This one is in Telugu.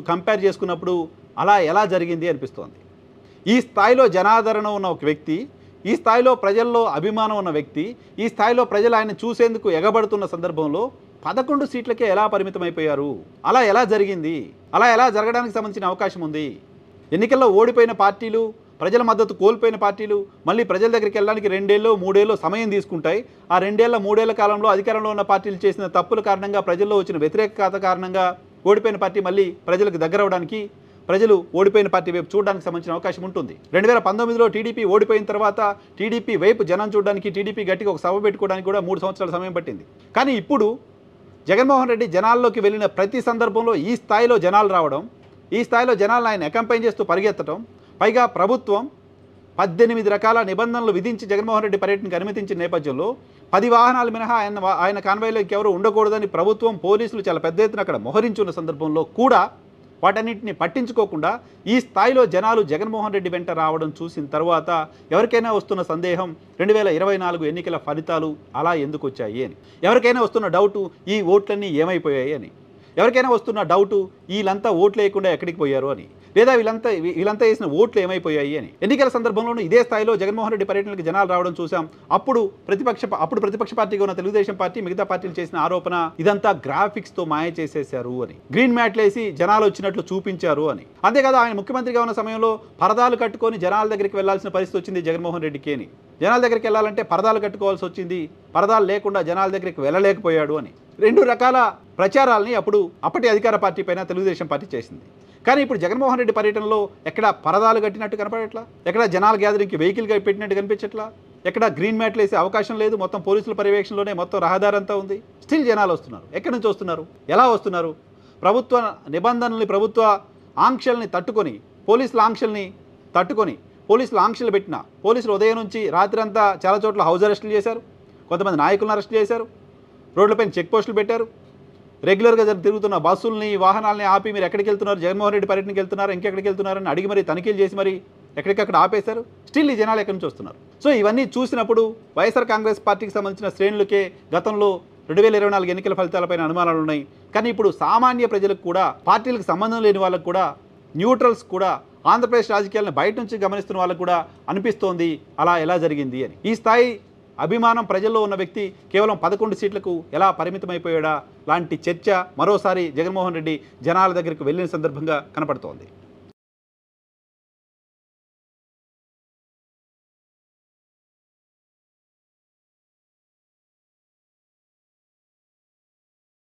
కంపేర్ చేసుకున్నప్పుడు అలా ఎలా జరిగింది అనిపిస్తోంది. ఈ స్థాయిలో జనాదరణ ఉన్న ఒక వ్యక్తి, ఈ స్థాయిలో ప్రజల్లో అభిమానం ఉన్న వ్యక్తి, ఈ స్థాయిలో ప్రజలు ఆయన చూసేందుకు ఎగబడుతున్న సందర్భంలో 11 సీట్లకే ఎలా పరిమితమైపోయారు? అలా ఎలా జరిగింది? అలా ఎలా జరగడానికి సంబంధించిన అవకాశం ఉంది? ఎన్నికల్లో ఓడిపోయిన పార్టీలు, ప్రజల మద్దతు కోల్పోయిన పార్టీలు మళ్ళీ ప్రజల దగ్గరికి వెళ్ళడానికి 2 ఏళ్ళో 3 ఏళ్ళో సమయం తీసుకుంటాయి. ఆ 2 ఏళ్ల 3 ఏళ్ల కాలంలో అధికారంలో ఉన్న పార్టీలు చేసిన తప్పుల కారణంగా, ప్రజల్లో వచ్చిన వ్యతిరేకత కారణంగా ఓడిపోయిన పార్టీ మళ్ళీ ప్రజలకు దగ్గరవడానికి, ప్రజలు ఓడిపోయిన పార్టీ వైపు చూడడానికి సంబంధించిన అవకాశం ఉంటుంది. 2019లో టీడీపీ ఓడిపోయిన తర్వాత టీడీపీ వైపు జనం చూడడానికి, టీడీపీ గట్టిగా ఒక సభ పెట్టుకోవడానికి కూడా 3 సంవత్సరాల సమయం పట్టింది. కానీ ఇప్పుడు జగన్మోహన్ రెడ్డి జనాల్లోకి వెళ్ళిన ప్రతి సందర్భంలో ఈ స్థాయిలో జనాలు రావడం, ఈ స్థాయిలో జనాలను ఆయన అకంపైన్ చేస్తూ పరిగెత్తడం, పైగా ప్రభుత్వం 18 రకాల నిబంధనలు విధించి జగన్మోహన్ రెడ్డి పర్యటనకు అనుమతించిన నేపథ్యంలో 10 వాహనాలు మినహా ఆయన కాన్వాయ్లో ఎవరు ఉండకూడదని ప్రభుత్వం, పోలీసులు చాలా పెద్ద ఎత్తున అక్కడ మోహరించున్న సందర్భంలో కూడా వాటన్నిటిని పట్టించుకోకుండా ఈ స్థాయిలో జనాలు జగన్మోహన్ రెడ్డి వెంట రావడం చూసిన తర్వాత ఎవరికైనా వస్తున్న సందేహం 2024 ఎన్నికల ఫలితాలు అలా ఎందుకు వచ్చాయి అని, ఎవరికైనా వస్తున్న డౌటు ఈ ఓట్లన్నీ ఏమైపోయాయి అని, ఎవరికైనా వస్తున్న డౌటు వీళ్ళంతా ఓట్లు వేయకుండా ఎక్కడికి పోయారు అని, లేదా వీళ్ళంతా వేసిన ఓట్లు ఏమైపోయాయి అని. ఎన్నికల సందర్భంలోనూ ఇదే స్థాయిలో జగన్మోహన్ రెడ్డి పర్యటనకు జనాలు రావడం చూసాం. అప్పుడు ప్రతిపక్ష పార్టీగా ఉన్న తెలుగుదేశం పార్టీ మిగతా పార్టీలు చేసిన ఆరోపణ ఇదంతా గ్రాఫిక్స్తో మాయ చేసేశారు అని, గ్రీన్ మ్యాట్లు వేసి జనాలు వచ్చినట్లు చూపించారు అని. అంతేకాదు ఆయన ముఖ్యమంత్రిగా ఉన్న సమయంలో పరదాలు కట్టుకొని జనాల దగ్గరికి వెళ్లాల్సిన పరిస్థితి వచ్చింది జగన్మోహన్ రెడ్డికి అని. జనాల దగ్గరికి వెళ్ళాలంటే పరదాలు కట్టుకోవాల్సి వచ్చింది, పరదాలు లేకుండా జనాల దగ్గరికి వెళ్ళలేకపోయాడు అని. 2 రకాల ప్రచారాలని అప్పటి అధికార పార్టీ పైన తెలుగుదేశం పార్టీ చేసింది. కానీ ఇప్పుడు జగన్మోహన్ రెడ్డి పర్యటనలో ఎక్కడ పరదాలు కట్టినట్టు కనపడట్లా, ఎక్కడ జనాల గ్యాదరింగ్కి వెహికల్గా పెట్టినట్టు కనిపించట్లా, ఎక్కడ గ్రీన్ మ్యాట్లు వేసే అవకాశం లేదు. మొత్తం పోలీసుల పర్యవేక్షణలోనే మొత్తం రహదారి అంతా ఉంది. స్టిల్ జనాలు వస్తున్నారు. ఎక్కడి నుంచి వస్తున్నారు? ఎలా వస్తున్నారు? ప్రభుత్వ నిబంధనల్ని, ప్రభుత్వ ఆంక్షల్ని తట్టుకొని, పోలీసుల ఆంక్షల్ని తట్టుకొని, పోలీసులు ఆంక్షలు పెట్టిన పోలీసులు ఉదయం నుంచి రాత్రి అంతా చాలా చోట్ల హౌస్ అరెస్టులు చేశారు, కొంతమంది నాయకులను అరెస్ట్ చేశారు, రోడ్లపైన చెక్ పోస్టులు పెట్టారు. రెగ్యులర్గా తిరుగుతున్న బస్సుల్ని, వాహనాలని ఆపి మీరు ఎక్కడికి వెళ్తున్నారు, జగన్మోహన్ రెడ్డి పర్యటనకి వెళ్తున్నారు, ఇంకెక్కడికి వెళ్తున్నారని అడిగి మరీ తనిఖీలు చేసి మరీ ఎక్కడికక్కడ ఆపేశారు. స్టిల్ ఈ జనాలు ఎక్కడి నుంచి వస్తున్నారు? సో ఇవన్నీ చూసినప్పుడు వైఎస్ఆర్ కాంగ్రెస్ పార్టీకి సంబంధించిన శ్రేణులకే గతంలో 2024 ఎన్నికల ఫలితాలపైన అనుమానాలు ఉన్నాయి. కానీ ఇప్పుడు సామాన్య ప్రజలకు కూడా, పార్టీలకు సంబంధం లేని వాళ్ళకు కూడా, న్యూట్రల్స్ కూడా, ఆంధ్రప్రదేశ్ రాజకీయాలను బయట నుంచి గమనిస్తున్న వాళ్ళకు కూడా అనిపిస్తోంది అలా ఎలా జరిగింది అని. ఈ స్థాయి అభిమానం ప్రజల్లో ఉన్న వ్యక్తి కేవలం 11 సీట్లకు ఎలా పరిమితమైపోయాడా లాంటి చర్చ మరోసారి జగన్మోహన్ రెడ్డి జనాల దగ్గరికి వెళ్ళిన సందర్భంగా కనపడుతోంది.